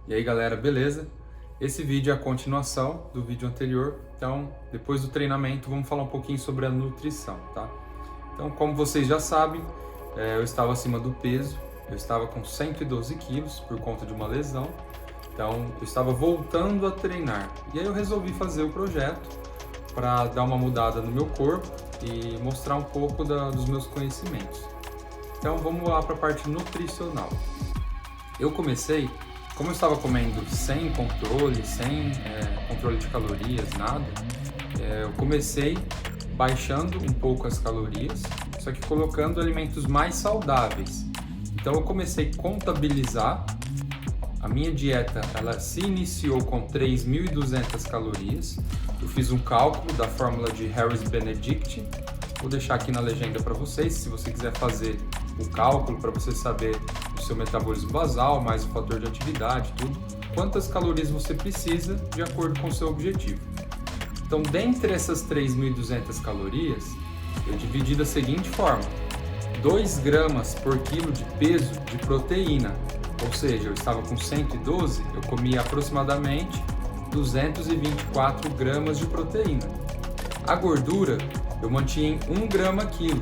E aí galera, beleza? Esse vídeo é a continuação do vídeo anterior, então depois do treinamento vamos falar um pouquinho sobre a nutrição, tá? Então como vocês já sabem, eu estava acima do peso, eu estava com 112 quilos por conta de uma lesão, então eu estava voltando a treinar. E aí eu resolvi fazer o projeto para dar uma mudada no meu corpo e mostrar um pouco dos meus conhecimentos. Então vamos lá para a parte nutricional. Eu comecei, como eu estava comendo sem controle, sem controle de calorias, nada, eu comecei baixando um pouco as calorias, só que colocando alimentos mais saudáveis. Então eu comecei a contabilizar. A minha dieta, ela se iniciou com 3.200 calorias. Eu fiz um cálculo da fórmula de Harris-Benedict. Vou deixar aqui na legenda para vocês, se você quiser fazer o cálculo para você saber o seu metabolismo basal, mais o fator de atividade, tudo. Quantas calorias você precisa de acordo com o seu objetivo. Então, dentre essas 3.200 calorias, eu dividi da seguinte forma: 2 gramas por quilo de peso de proteína. Ou seja, eu estava com 112, eu comia aproximadamente 224 gramas de proteína. A gordura eu mantinha em 1 grama quilo.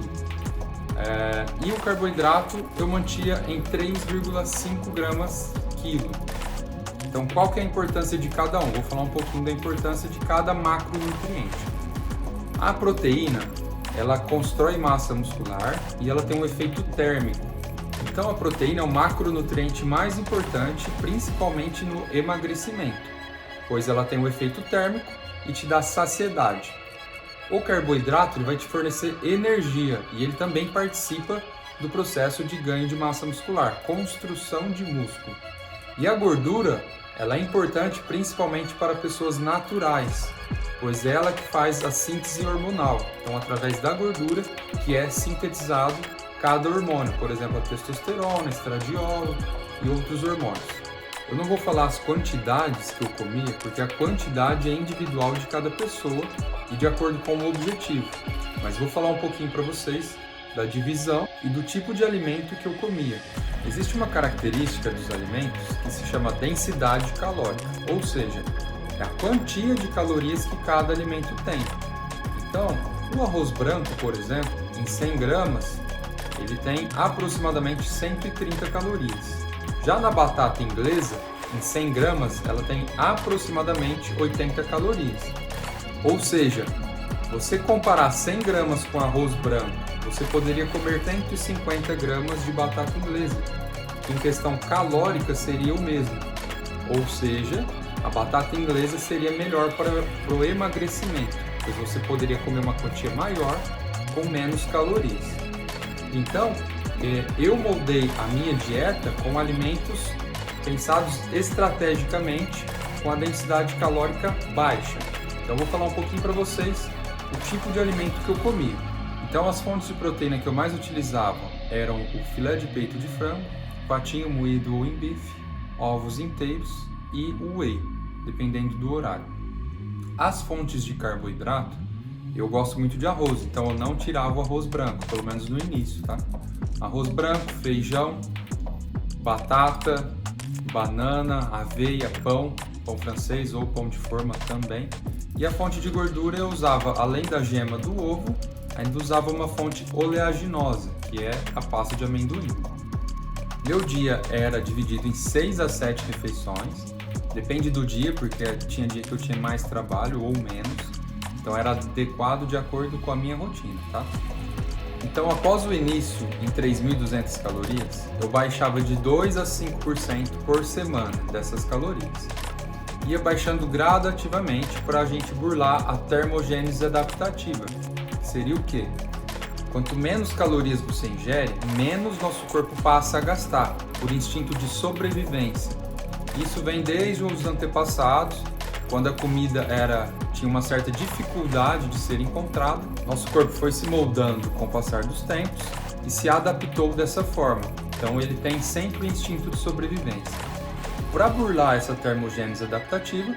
E o carboidrato eu mantinha em 3,5 gramas quilo. Então, qual que é a importância de cada um? Vou falar um pouquinho da importância de cada macronutriente. A proteína, ela constrói massa muscular e ela tem um efeito térmico. Então, a proteína é o macronutriente mais importante, principalmente no emagrecimento, pois ela tem um efeito térmico e te dá saciedade. O carboidrato ele vai te fornecer energia e ele também participa do processo de ganho de massa muscular, construção de músculo. E a gordura, ela é importante principalmente para pessoas naturais, pois é ela que faz a síntese hormonal. Então, através da gordura que é sintetizado cada hormônio, por exemplo, a testosterona, estradiol e outros hormônios. Eu não vou falar as quantidades que eu comia, porque a quantidade é individual de cada pessoa e de acordo com o objetivo. Mas vou falar um pouquinho para vocês da divisão e do tipo de alimento que eu comia. Existe uma característica dos alimentos que se chama densidade calórica, ou seja, é a quantia de calorias que cada alimento tem. Então, o arroz branco, por exemplo, em 100 gramas, ele tem aproximadamente 130 calorias. Já na batata inglesa, em 100 gramas, ela tem aproximadamente 80 calorias. Ou seja, você comparar 100 gramas com arroz branco, você poderia comer 150 gramas de batata inglesa, que em questão calórica seria o mesmo. Ou seja, a batata inglesa seria melhor para o emagrecimento, pois você poderia comer uma quantia maior com menos calorias. Então, eu moldei a minha dieta com alimentos pensados estrategicamente com a densidade calórica baixa. Então, eu vou falar um pouquinho para vocês o tipo de alimento que eu comia. Então, as fontes de proteína que eu mais utilizava eram o filé de peito de frango, patinho moído ou em bife, ovos inteiros e o whey, dependendo do horário. As fontes de carboidrato, eu gosto muito de arroz, então eu não tirava o arroz branco, pelo menos no início, tá? Arroz branco, feijão, batata, banana, aveia, pão francês ou pão de forma também. E a fonte de gordura eu usava, além da gema do ovo, ainda usava uma fonte oleaginosa, que é a pasta de amendoim. Meu dia era dividido em 6 a 7 refeições, depende do dia, porque tinha dia que eu tinha mais trabalho ou menos. Então era adequado de acordo com a minha rotina, tá? Então, após o início em 3.200 calorias, eu baixava de 2 a 5% por semana dessas calorias. Ia baixando gradativamente para a gente burlar a termogênese adaptativa. Que seria o quê? Quanto menos calorias você ingere, menos nosso corpo passa a gastar, por instinto de sobrevivência. Isso vem desde os antepassados, quando a comida tinha uma certa dificuldade de ser encontrada. Nosso corpo foi se moldando com o passar dos tempos e se adaptou dessa forma. Então ele tem sempre o instinto de sobrevivência. Para burlar essa termogênese adaptativa,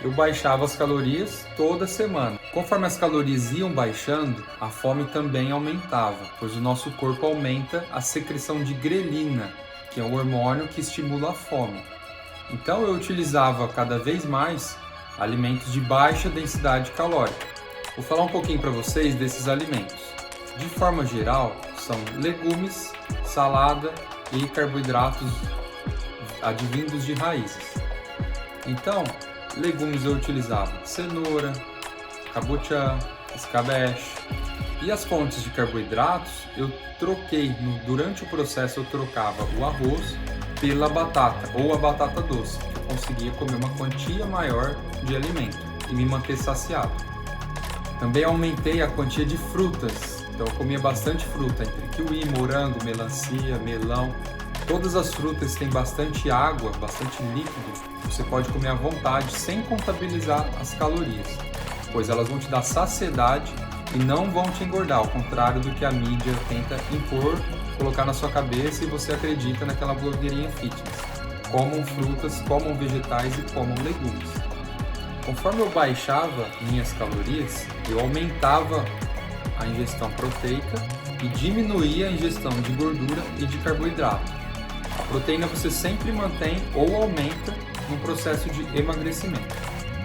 eu baixava as calorias toda semana. Conforme as calorias iam baixando, a fome também aumentava, pois o nosso corpo aumenta a secreção de grelina, que é o hormônio que estimula a fome. Então eu utilizava cada vez mais alimentos de baixa densidade calórica. Vou falar um pouquinho para vocês desses alimentos. De forma geral, são legumes, salada e carboidratos advindos de raízes. Então, legumes eu utilizava cenoura, kabocha, escabeche. E as fontes de carboidratos eu troquei, durante o processo eu trocava o arroz pela batata ou a batata doce. Eu conseguia comer uma quantia maior de alimento e me manter saciado. Também aumentei a quantia de frutas, então eu comia bastante fruta, entre kiwi, morango, melancia, melão. Todas as frutas têm bastante água, bastante líquido, você pode comer à vontade sem contabilizar as calorias, pois elas vão te dar saciedade e não vão te engordar, ao contrário do que a mídia tenta impor, colocar na sua cabeça e você acredita naquela blogueirinha fitness. Comam frutas, comam vegetais e comam legumes. Conforme eu baixava minhas calorias, eu aumentava a ingestão proteica e diminuía a ingestão de gordura e de carboidrato. A proteína você sempre mantém ou aumenta no processo de emagrecimento.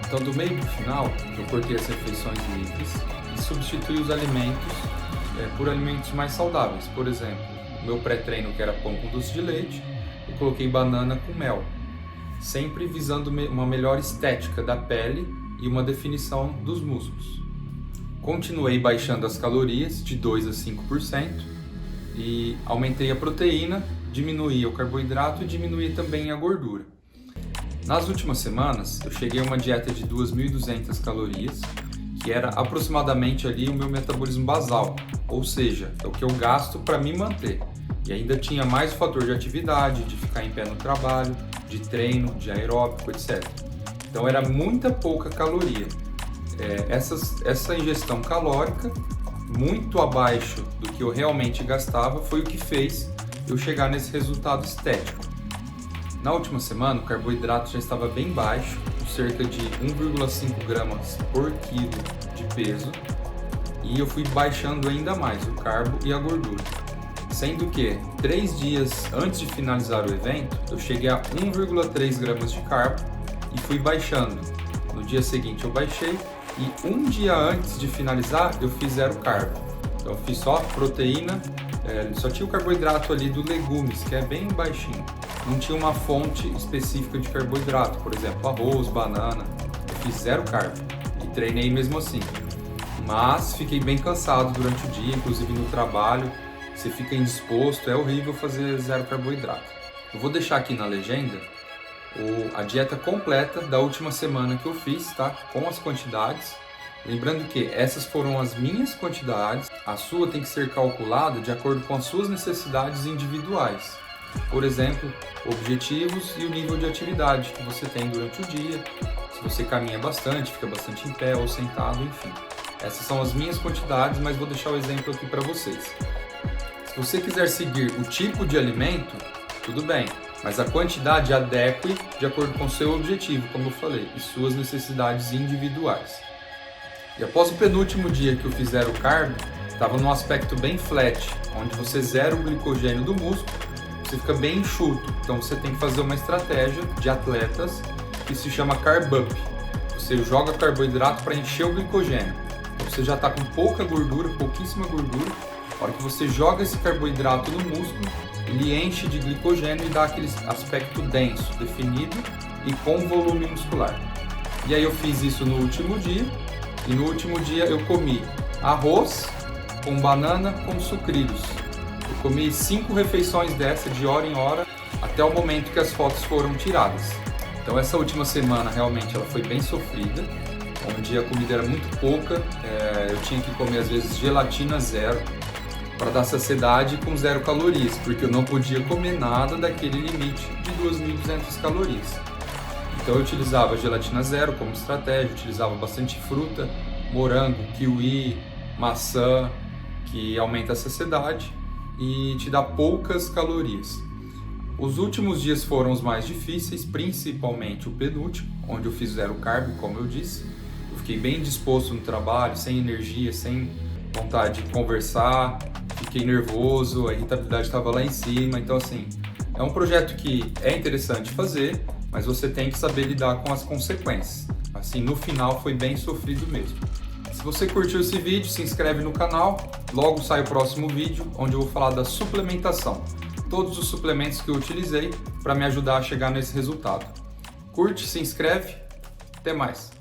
Então, do meio para o final, eu cortei as refeições livres e substituí os alimentos por alimentos mais saudáveis. Por exemplo, o meu pré-treino, que era pão com doce de leite, eu coloquei banana com mel, sempre visando uma melhor estética da pele e uma definição dos músculos. Continuei baixando as calorias de 2 a 5% e aumentei a proteína, diminuí o carboidrato e diminuí também a gordura. Nas últimas semanas, eu cheguei a uma dieta de 2.200 calorias, que era aproximadamente ali o meu metabolismo basal, ou seja, é o que eu gasto para me manter. E ainda tinha mais o fator de atividade, de ficar em pé no trabalho, de treino, de aeróbico, etc. Então era muita pouca caloria. Essa ingestão calórica, muito abaixo do que eu realmente gastava, foi o que fez eu chegar nesse resultado estético. Na última semana, o carboidrato já estava bem baixo, cerca de 1,5 gramas por quilo de peso, e eu fui baixando ainda mais o carbo e a gordura. Sendo que 3 dias antes de finalizar o evento, eu cheguei a 1,3 gramas de carbo e fui baixando. No dia seguinte eu baixei e um dia antes de finalizar eu fiz 0 carbo. Então eu fiz só proteína, só tinha o carboidrato ali do legumes, que é bem baixinho. Não tinha uma fonte específica de carboidrato, por exemplo, arroz, banana. Eu fiz 0 carbo e treinei mesmo assim. Mas fiquei bem cansado durante o dia, inclusive no trabalho. Você fica indisposto, é horrível fazer 0 carboidrato. Eu vou deixar aqui na legenda a dieta completa da última semana que eu fiz, tá? Com as quantidades. Lembrando que essas foram as minhas quantidades, a sua tem que ser calculada de acordo com as suas necessidades individuais. Por exemplo, objetivos e o nível de atividade que você tem durante o dia, se você caminha bastante, fica bastante em pé ou sentado, enfim. Essas são as minhas quantidades, mas vou deixar o exemplo aqui para vocês. Se você quiser seguir o tipo de alimento, tudo bem, mas a quantidade adeque de acordo com o seu objetivo, como eu falei, e suas necessidades individuais. E após o penúltimo dia que eu fiz 0 carbo, estava num aspecto bem flat, onde você zera o glicogênio do músculo, você fica bem enxuto. Então você tem que fazer uma estratégia de atletas que se chama Carb Up. Você joga carboidrato para encher o glicogênio. Então você já está com pouca gordura, pouquíssima gordura. A hora que você joga esse carboidrato no músculo, ele enche de glicogênio e dá aquele aspecto denso, definido e com volume muscular. E aí eu fiz isso no último dia. E no último dia eu comi arroz com banana com sucrilhos. Eu comi 5 refeições dessa de hora em hora até o momento que as fotos foram tiradas. Então essa última semana realmente ela foi bem sofrida, onde a comida era muito pouca, eu tinha que comer às vezes gelatina 0 para dar saciedade com 0 calorias, porque eu não podia comer nada daquele limite de 2.200 calorias. Então eu utilizava gelatina 0 como estratégia, utilizava bastante fruta, morango, kiwi, maçã, que aumenta a saciedade e te dá poucas calorias. Os últimos dias foram os mais difíceis, principalmente o penúltimo, onde eu fiz 0 carbo, como eu disse. Eu fiquei bem disposto no trabalho, sem energia, sem vontade de conversar, fiquei nervoso, a irritabilidade estava lá em cima. Então assim, é um projeto que é interessante fazer, mas você tem que saber lidar com as consequências. Assim, no final foi bem sofrido mesmo. Se você curtiu esse vídeo, se inscreve no canal, logo sai o próximo vídeo, onde eu vou falar da suplementação. Todos os suplementos que eu utilizei para me ajudar a chegar nesse resultado. Curte, se inscreve, até mais!